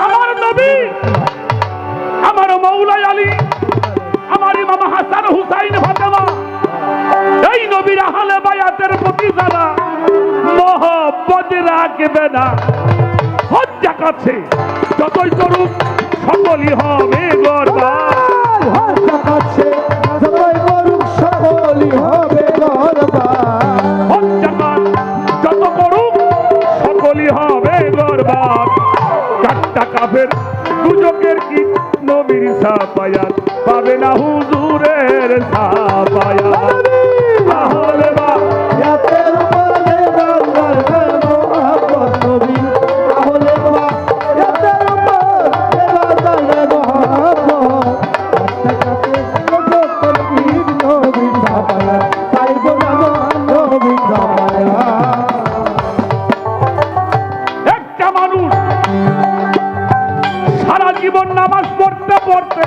আমার নবী, আমার মৌলাই আলী, আমার ইমাম হাসান হুসাইন ফাতেমা, এই নবীর আহলে বায়াতের প্রতি যারা মহব্বত রাখবে না, হজ যাকাছে যতই করুক সকলই হবে বরবাদ। হজ যাকাছে যতই করুক সকলই হবে বরবাদ। হজ যাকাত যত করুক সকলই হবে বরবাদ। চারটা কাফের দুজকের কি নবীর সাফায়াত পাবে না হুজুরের সাফায়াত। আহলে বায়াতের উপরে গঙ্গার মোহাম্মদ নবী, আহলে বায়াতের উপরে গঙ্গার মোহাম্মদ। আত্মাকাতে যতর পীর নবীর সাফায়াত পাইব না নবীর সাফায়াত। একটা মানুষ সারা জীবন নামাজ পড়তে পড়তে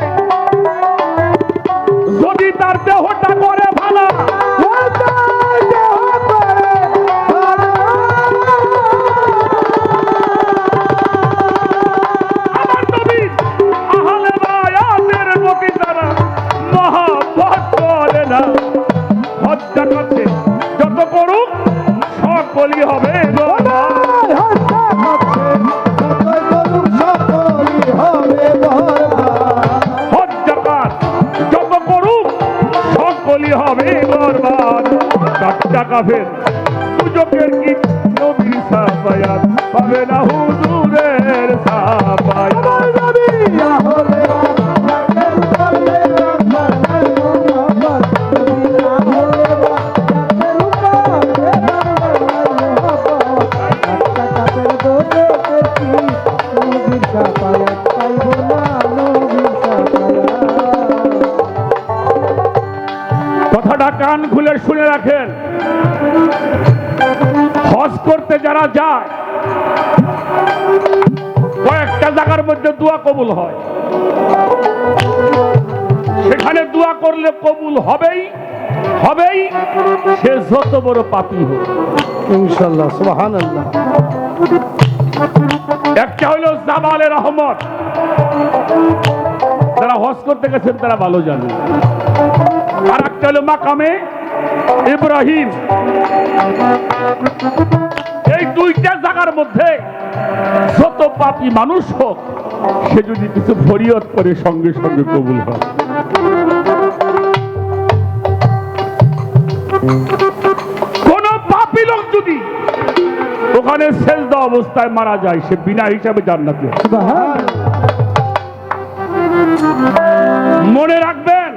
যদি তার দেহটা করে ভালো, আমার নবীর আহলে বায়াতের প্রতি তারা মহব্বত করে না, হজ যাকাতে যত করুক সকলই হবে বরবাদ। হজ যাকাত যত করুক সকলই হবে বরবাদ। চারটা কাফের দুজকের কি নবীর সাফায়াত পাবে না হুজুরের সাফায়াত। কথাটা কান খুলে শুনে রাখেন। হজ করতে যারা যায় কয়েকটা জায়গার মধ্যে দোয়া কবুল হয়, সেখানে দোয়া করলে কবুল হবেই হবেই, সে যত বড় পাপী হোক ইনশাআল্লাহ। সুবহানাল্লাহ। একটা হলো জাবালে রহমত, যারা হজ করতে গেছেন তারা ভালো জানে। আর একটা হলো মাকামে ইব্রাহিম। এই দুইটা জায়গার মধ্যে যত পাপী মানুষ হোক, সে যদি কিছু ফরিয়ত করে সঙ্গে সঙ্গে কবুল হয়। কোন পাপী লোক যদি ওখানে সেজদা অবস্থায় মারা যায়, সে বিনা হিসাবে জান্নাতে। মনে রাখবেন,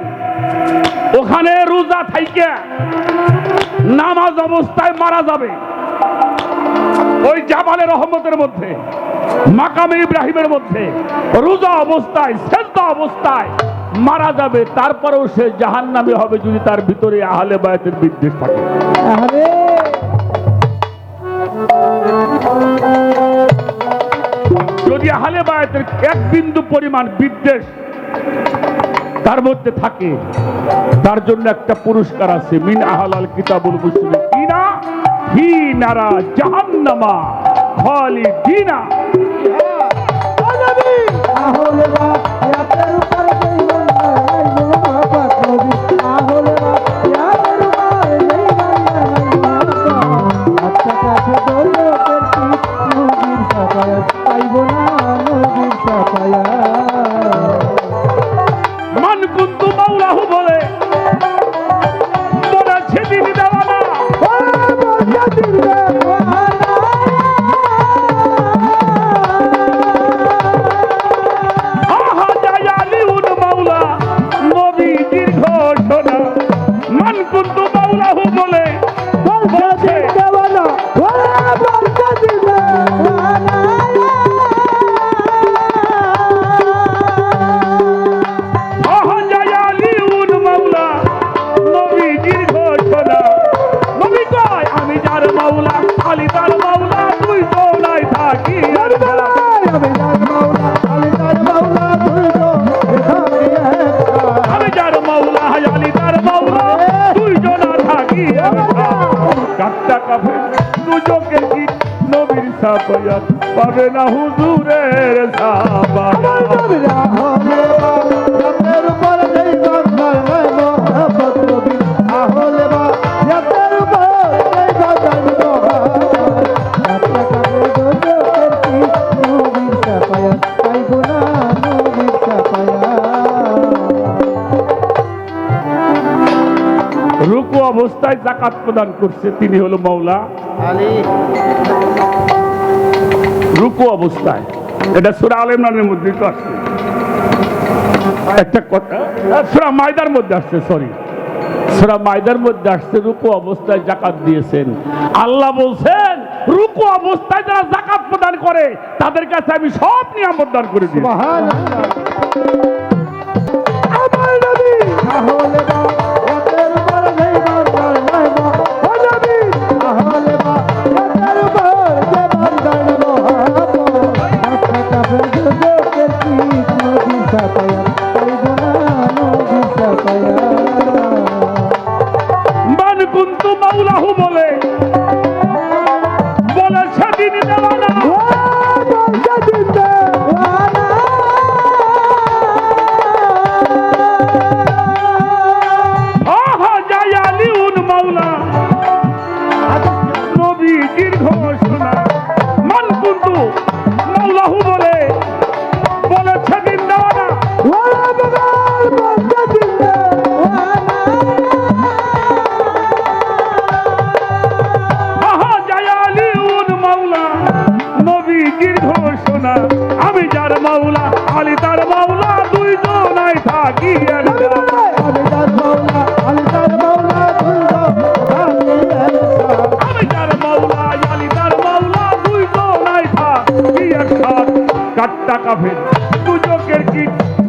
ওখানে রোজা থাইকে নামাজ অবস্থায় মারা যাবে, ওই জাবালে রহমতের মধ্যে, মাকামে ইব্রাহিমের মধ্যে রোজা অবস্থায় সেজদা অবস্থায় মারা যাবে, তারপরেও সে জাহান্নামী হবে যদি তার ভিতরে আহলে বায়াতের বিদ্বেষ থাকে। যদি আহলে বায়াতের এক বিন্দু পরিমাণ বিদ্বেষ তার মধ্যে থাকে, তার জন্য একটা পুরস্কার আছে, মিন আহলাল কিতাবুল মুশরিকিনা ফি নারা জাহান্নামা খালিদিনা। আহলে বায়াতের উপরে গঙ্গার মোহাম্মদ নবী, আহলে বায়াতের উপরে গঙ্গার মোহাম্মদ। আত্মাকাতে যতর পীর নবীর সাফায়াত পাইব না নবীর সাফায়াত। মান কুনতু মাওলাহু বলে বলেছে দিন দেওয়ানা, ছাপায়াত পাবে না হুজুরের ছাপায়াত। নবীরা হলে বা রাতের উপর যেই বান্দার নাই মহব্বত নবী আহলে বা রাতের উপর যেই বান্দার মহব্বত রাতটা কাটে দোজখের কি নবীর ছাপায়াত পাইব না নবীর ছাপায়াত। রুকু অবস্থায় যাকাত প্রদান করছে তিনি হলো মাওলা আলী রুকু অবস্থায়, এটা সূরা আলে ইমরানের মধ্যে তো আসছে একটা কথা, সূরা মাইদার মধ্যে আসছে, সরি সূরা মাইদার মধ্যে আসছে রুকু অবস্থায় যাকাত দিয়েছেন। আল্লাহ বলছেন রুকু অবস্থায় যারা যাকাত প্রদান করে তাদের কাছে আমি সব নিয়ামত দান করে দিই। সুবহানাল্লাহ। আমার নবী আহলে বা রাতের উপর যেই বান্দার নাই মহব্বত নবী আহলে বা রাতের উপর যে বান্দার মহব্বত রাতটা কাটে দোজখের কি নবীর ছাপায়াত পাইব না নবীর ছাপায়াত। মান কুনতু মাওলাহু বলে সেদিন দেওয়ানা জায়ালিউন মাওলা নবীজির ঘোষণা। মান কুনতু মাওলাহু বলে সেদিন দেওয়ানা আমি যার মাওলা আলী তার মাওলা দুইজনাই থাকি একসাথে। আমি তার মাওলা আলী তার মাওলা আমি যার মাওলা আলী তার মাওলা দুইজনাই থাকি একসাথে। কাট্টা কাফের দুজকের কি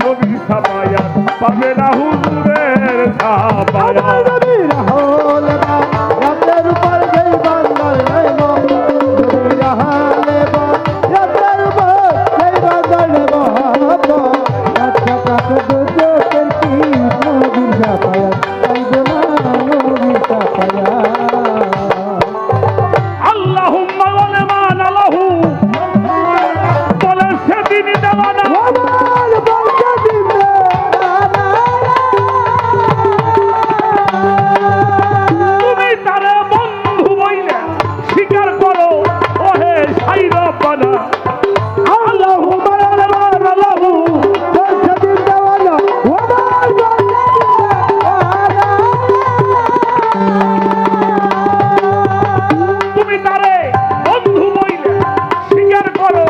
নবীর ছাপায়াত পাবে না হুজুরের ছাপায়াত। নবীর হলে বা রাতের উপর যেই বান্দার নাই মহব্বত নবীর হলে বা রাতের উপর যেই বান্দার মহব্বত রাতটা কাটে দোজখের কি নবীর ছাপায়াত পাইব না নবীর ছাপায়াত। আল্লাহুম্মা ওয়া মান আলাহু বলে সেদিন দেওয়ানা আমার বলতে দিবে তুমি তারে বন্ধু বইলে স্বীকার করো ওহে সাইরবানা। আল্লাহুম্মা আল্লাহু বলতে দিবে ওয়ালা আমার বলতে তুমি তারে বন্ধু বইলে স্বীকার করো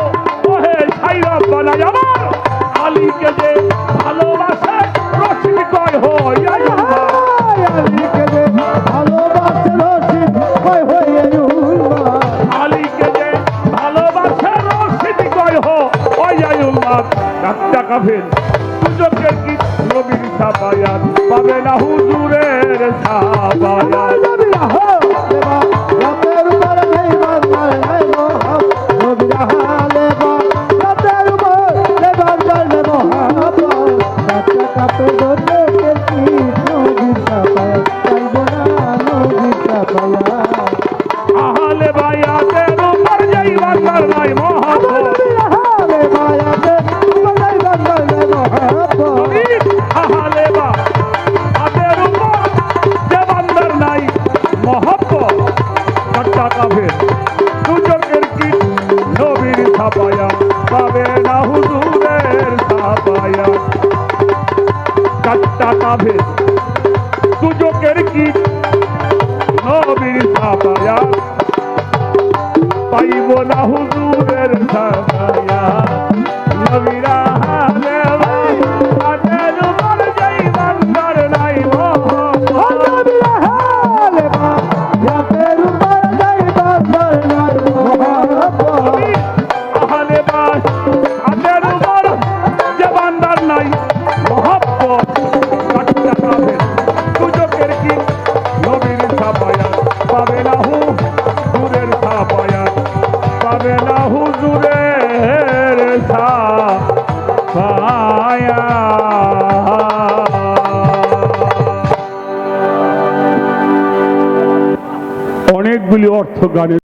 ওহে সাইরবানা। আমার আলীকে যে ভালোবাসে রশিদ কয় হই আল্লাহ। আলীকে যে ভালোবাসে রশিদ কয় হই আল্লাহ। আলীকে যে ভালোবাসে রশিদ কয় হই আল্লাহ। কাট্টা কাফের সুযোগের কি নবীর ছাপায়াত পাবে না হুজুরের ছাপায়াত। নবীরা হলে বা রাতের উপর যেই বান্দার নাই মহব্বত নবীরা হলে বা রাতের উপর যেই বান্দার নাই মহব্বত রাতটা কাটে দোজখের কি নবীর ছাপায়াত পাইব না নবীর ছাপায়াত। আহলে বায়াতের উপর যেই বান্দার নাই মহব্বত নবীরা হলে বা রাতের উপর যেই বান্দার নাই মহব্বত আহলে বায়াতের উপর যে বান্দার নাই মহব্বত কাট্টা কাফের সুযোগের কি নবীর ছাপায়াত পাবে না হুজুরের ছাপায়াত। কাট্টা কাফের সুযোগের কি নবীর ছাপায়াত পাইব না হুজুরের ছাপায়াত। নবীরা আহলে বায়াতের উপর যেই বান্দার নাই মহব্বত নবীরা হলে বা রাতের উপর যেই বান্দার নাই মহব্বত আহলে বায়াতের উপর যে বান্দার নাই মহব্বত কাট্টা কাফের সুযোগের কি নবীর ছাপায়াত পাবে না হুজুরের ছাপায়াত পাবে না হুজুরের ছাপায়াত। অনেকগুলি অর্থ গানের